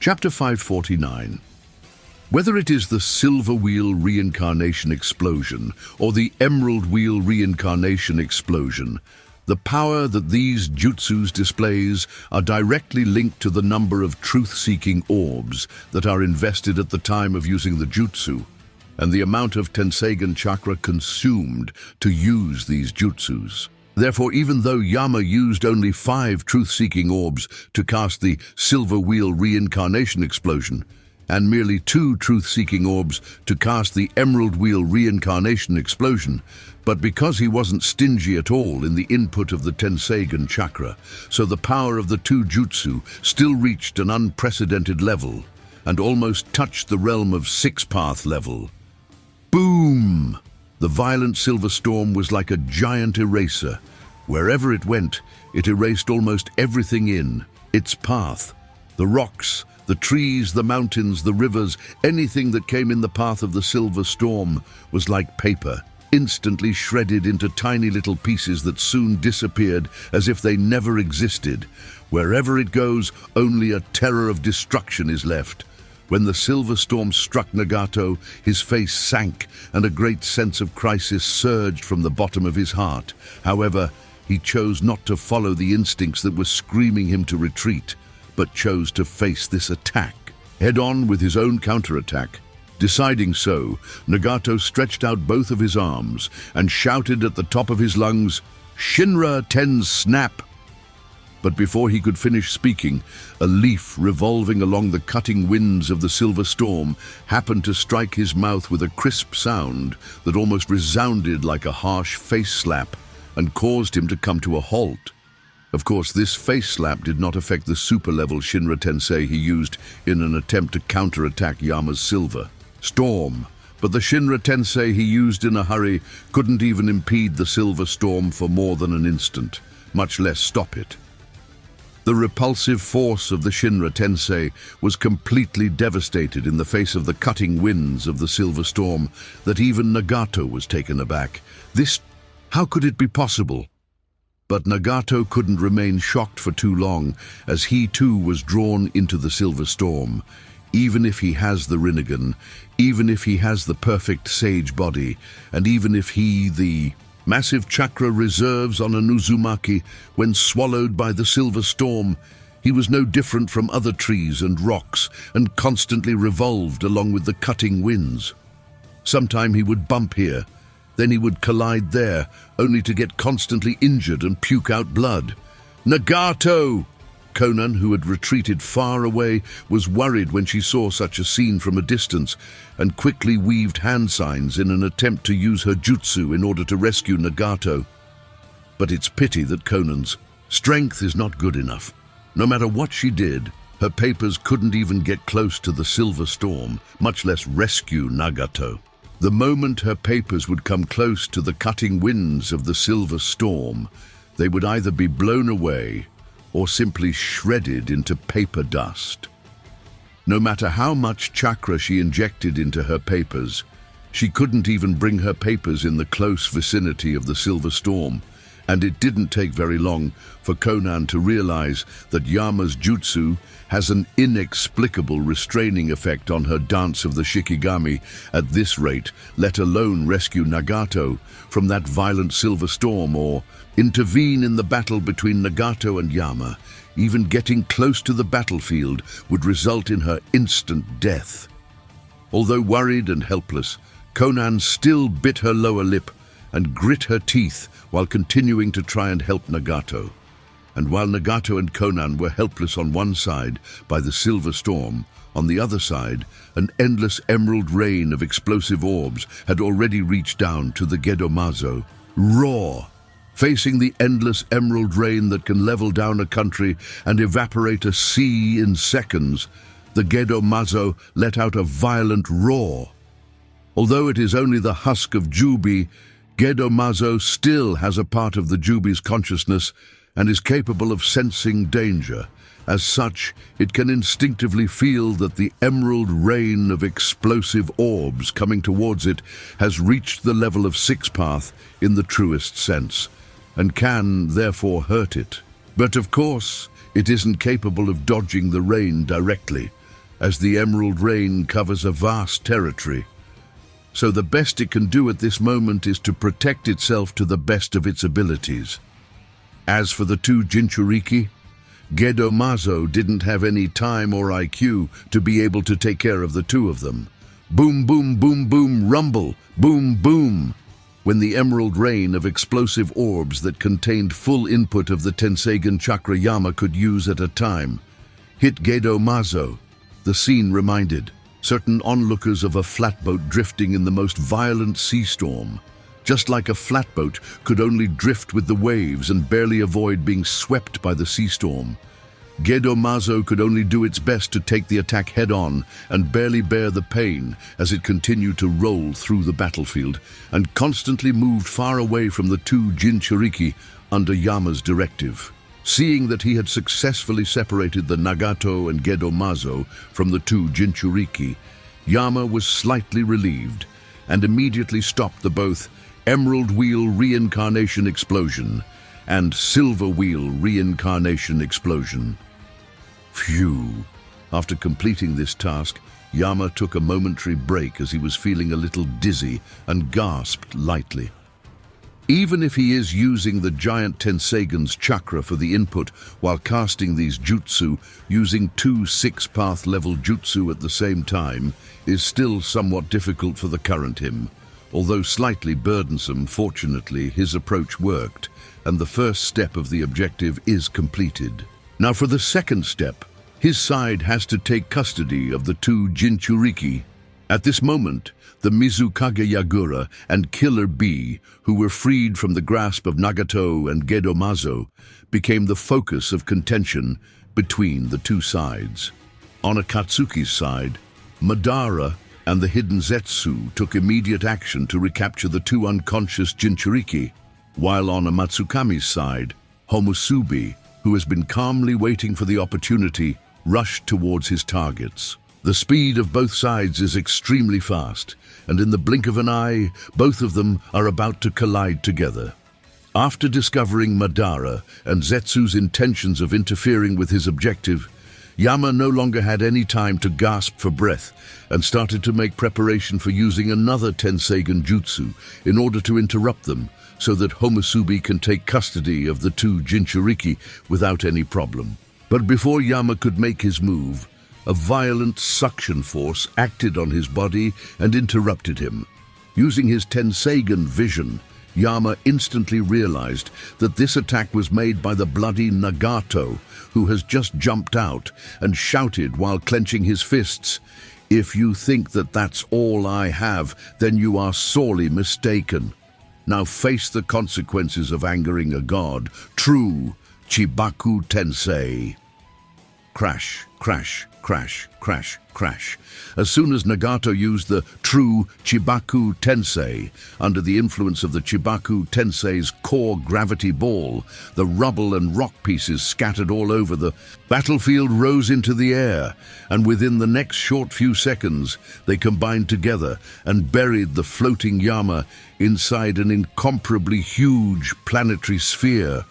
Chapter 549. Whether it is the Silver Wheel Reincarnation Explosion or the Emerald Wheel Reincarnation Explosion, the power that these jutsus displays are directly linked to the number of truth-seeking orbs that are invested at the time of using the jutsu, and the amount of Tenseigan chakra consumed to use these jutsus. Therefore, even though Yama used only 5 truth-seeking orbs to cast the Silver Wheel Reincarnation Explosion, and merely 2 truth-seeking orbs to cast the Emerald Wheel Reincarnation Explosion, but because he wasn't stingy at all in the input of the Tenseigan chakra, so the power of the 2 jutsu still reached an unprecedented level and almost touched the realm of 6-path level. Boom! The violent silver storm was like a giant eraser. Wherever it went, it erased almost everything in its path. The rocks, the trees, the mountains, the rivers, anything that came in the path of the silver storm was like paper, instantly shredded into tiny little pieces that soon disappeared as if they never existed. Wherever it goes, only a terror of destruction is left. When the silver storm struck Nagato, his face sank and a great sense of crisis surged from the bottom of his heart. However, he chose not to follow the instincts that were screaming him to retreat, but chose to face this attack head-on with his own counterattack. Deciding so, Nagato stretched out both of his arms and shouted at the top of his lungs, "Shinra Ten's Snap!" But before he could finish speaking, a leaf revolving along the cutting winds of the silver storm happened to strike his mouth with a crisp sound that almost resounded like a harsh face slap and caused him to come to a halt. Of course, this face slap did not affect the super-level Shinra Tensei he used in an attempt to counterattack Yama's silver storm, but the Shinra Tensei he used in a hurry couldn't even impede the silver storm for more than an instant, much less stop it. The repulsive force of the Shinra Tensei was completely devastated in the face of the cutting winds of the silver storm that even Nagato was taken aback. How could it be possible? But Nagato couldn't remain shocked for too long, as he too was drawn into the silver storm. Even if he has the rinnegan, even if he has the perfect sage body, and even if the massive chakra reserves on an uzumaki when swallowed by the silver storm, he was no different from other trees and rocks and constantly revolved along with the cutting winds. Sometime he would bump here, then he would collide there, only to get constantly injured and puke out blood. Nagato! Konan, who had retreated far away, was worried when she saw such a scene from a distance and quickly weaved hand signs in an attempt to use her jutsu in order to rescue Nagato. But it's pity that Konan's strength is not good enough. No matter what she did, her papers couldn't even get close to the silver storm, much less rescue Nagato. The moment her papers would come close to the cutting winds of the silver storm, they would either be blown away or simply shredded into paper dust. No matter how much chakra she injected into her papers, she couldn't even bring her papers in the close vicinity of the silver storm, and it didn't take very long for Konan to realize that Yama's jutsu has an inexplicable restraining effect on her dance of the Shikigami at this rate, let alone rescue Nagato from that violent silver storm or intervene in the battle between Nagato and Yama. Even getting close to the battlefield would result in her instant death. Although worried and helpless, Konan still bit her lower lip and grit her teeth while continuing to try and help Nagato. And while Nagato and Konan were helpless on one side by the silver storm, on the other side, an endless emerald rain of explosive orbs had already reached down to the Gedomazo. Roar! Facing the endless emerald rain that can level down a country and evaporate a sea in seconds, the Gedomazo let out a violent roar. Although it is only the husk of Jubi, Gedomazo still has a part of the Jubi's consciousness and is capable of sensing danger. As such, it can instinctively feel that the emerald rain of explosive orbs coming towards it has reached the level of 6-path in the truest sense, and can therefore hurt it. But of course, it isn't capable of dodging the rain directly, as the Emerald Rain covers a vast territory. So the best it can do at this moment is to protect itself to the best of its abilities. As for the two Jinchuriki, Gedomazo didn't have any time or IQ to be able to take care of the two of them. Boom, boom, boom, boom, rumble, boom, boom. When the emerald rain of explosive orbs that contained full input of the Tenseigan chakra Yama could use at a time hit Gedomazo, the scene reminded certain onlookers of a flatboat drifting in the most violent sea storm. Just like a flatboat could only drift with the waves and barely avoid being swept by the sea storm, Gedomazo could only do its best to take the attack head-on and barely bear the pain as it continued to roll through the battlefield and constantly moved far away from the two Jinchuriki under Yama's directive. Seeing that he had successfully separated the Nagato and Gedomazo from the two Jinchuriki, Yama was slightly relieved and immediately stopped the both Emerald Wheel Reincarnation Explosion and Silver Wheel Reincarnation Explosion. Phew! After completing this task, Yama took a momentary break as he was feeling a little dizzy and gasped lightly. Even if he is using the giant Tenseigan's chakra for the input while casting these jutsu, using two six-path level jutsu at the same time is still somewhat difficult for the current him. Although slightly burdensome, fortunately, his approach worked, and the first step of the objective is completed. Now for the second step, his side has to take custody of the two Jinchuriki. At this moment, the Mizukage Yagura and Killer Bee, who were freed from the grasp of Nagato and Gedomazo, became the focus of contention between the two sides. On Akatsuki's side, Madara and the hidden Zetsu took immediate action to recapture the two unconscious Jinchuriki, while on Amatsukami's side, Homusubi, who has been calmly waiting for the opportunity, rushed towards his targets. The speed of both sides is extremely fast, and in the blink of an eye, both of them are about to collide together. After discovering Madara and Zetsu's intentions of interfering with his objective, Yama no longer had any time to gasp for breath and started to make preparation for using another Tenseigan jutsu in order to interrupt them so that Homusubi can take custody of the two Jinchuriki without any problem. But before Yama could make his move, a violent suction force acted on his body and interrupted him. Using his Tenseigan vision, Yama instantly realized that this attack was made by the bloody Nagato, who has just jumped out and shouted while clenching his fists, "If you think that that's all I have, then you are sorely mistaken. Now face the consequences of angering a god, true Chibaku Tensei." Crash, crash, crash, crash, crash. As soon as Nagato used the true Chibaku Tensei, under the influence of the Chibaku Tensei's core gravity ball, the rubble and rock pieces scattered all over the battlefield rose into the air, and within the next short few seconds, they combined together and buried the floating Yama inside an incomparably huge planetary sphere.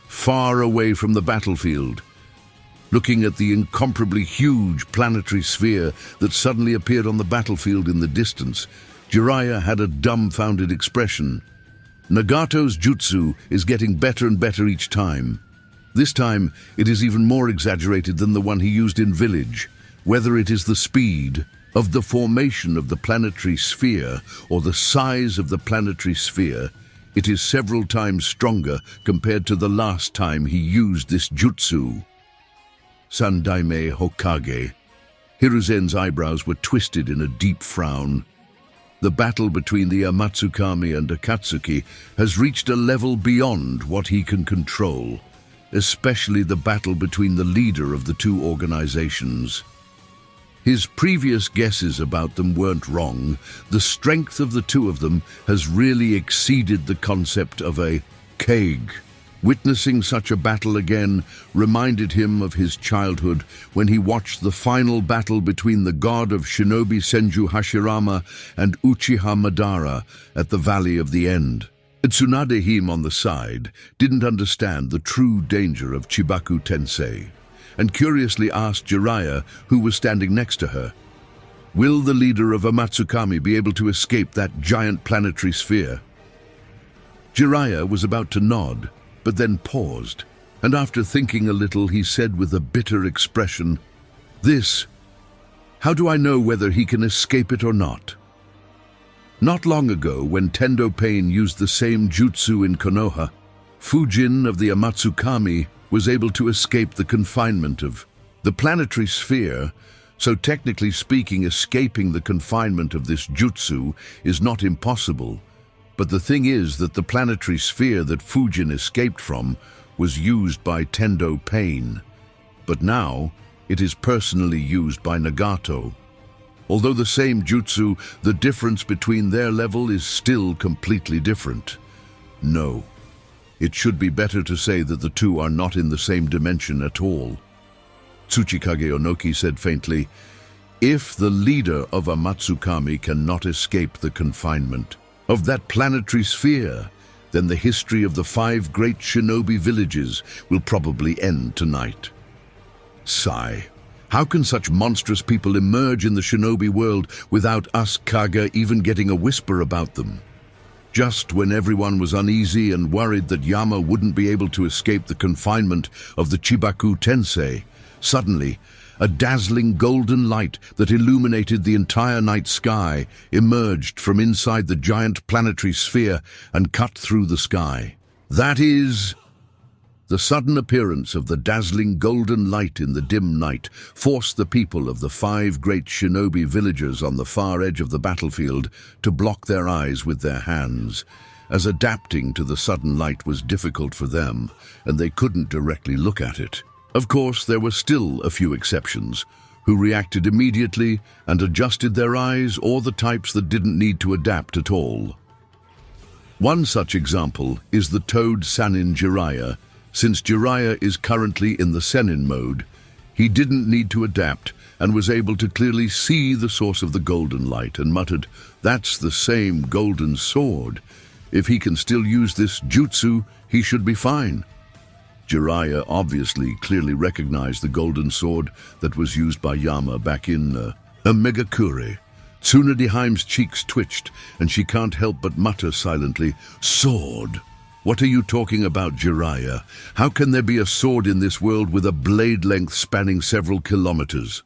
Far away from the battlefield, looking at the incomparably huge planetary sphere that suddenly appeared on the battlefield in the distance, Jiraiya had a dumbfounded expression. Nagato's jutsu is getting better and better each time. This time, it is even more exaggerated than the one he used in Village. Whether it is the speed of the formation of the planetary sphere or the size of the planetary sphere, it is several times stronger compared to the last time he used this jutsu. Sandaime Hokage. Hiruzen's eyebrows were twisted in a deep frown. The battle between the Amatsukami and Akatsuki has reached a level beyond what he can control, especially the battle between the leader of the two organizations. His previous guesses about them weren't wrong. The strength of the two of them has really exceeded the concept of a kage. Witnessing such a battle again reminded him of his childhood when he watched the final battle between the god of shinobi Senju Hashirama and Uchiha Madara at the Valley of the End. Tsunade-hime on the side didn't understand the true danger of Chibaku Tensei, and curiously asked Jiraiya, who was standing next to her, "Will the leader of Amatsukami be able to escape that giant planetary sphere?" Jiraiya was about to nod, but then paused, and after thinking a little, he said with a bitter expression, "This, how do I know whether he can escape it or not?" Not long ago, when Tendo Pain used the same jutsu in Konoha, Fujin of the Amatsukami was able to escape the confinement of the planetary sphere, so technically speaking, escaping the confinement of this jutsu is not impossible. But the thing is that the planetary sphere that Fujin escaped from was used by Tendo Pain, but now it is personally used by Nagato. Although the same jutsu, the difference between their level is still completely different. No, it should be better to say that the two are not in the same dimension at all. Tsuchikage Onoki said faintly, "If the leader of Amatsukami cannot escape the confinement of that planetary sphere, then the history of the 5 great shinobi villages will probably end tonight." Sigh. How can such monstrous people emerge in the shinobi world without us Kaga even getting a whisper about them? Just when everyone was uneasy and worried that Yama wouldn't be able to escape the confinement of the Chibaku Tensei, suddenly, a dazzling golden light that illuminated the entire night sky emerged from inside the giant planetary sphere and cut through the sky. That is... The sudden appearance of the dazzling golden light in the dim night forced the people of the 5 great shinobi villages on the far edge of the battlefield to block their eyes with their hands, as adapting to the sudden light was difficult for them, and they couldn't directly look at it. Of course, there were still a few exceptions, who reacted immediately and adjusted their eyes, or the types that didn't need to adapt at all. One such example is the Toad Sanin Jiraiya. Since Jiraiya is currently in the Senin mode, he didn't need to adapt and was able to clearly see the source of the golden light and muttered, "That's the same golden sword. If he can still use this jutsu, he should be fine." Jiraiya obviously clearly recognized the golden sword that was used by Yama back in Megakure. Tsunadeheim's cheeks twitched and she can't help but mutter silently, "Sword? What are you talking about, Jiraiya? How can there be a sword in this world with a blade length spanning several kilometers?"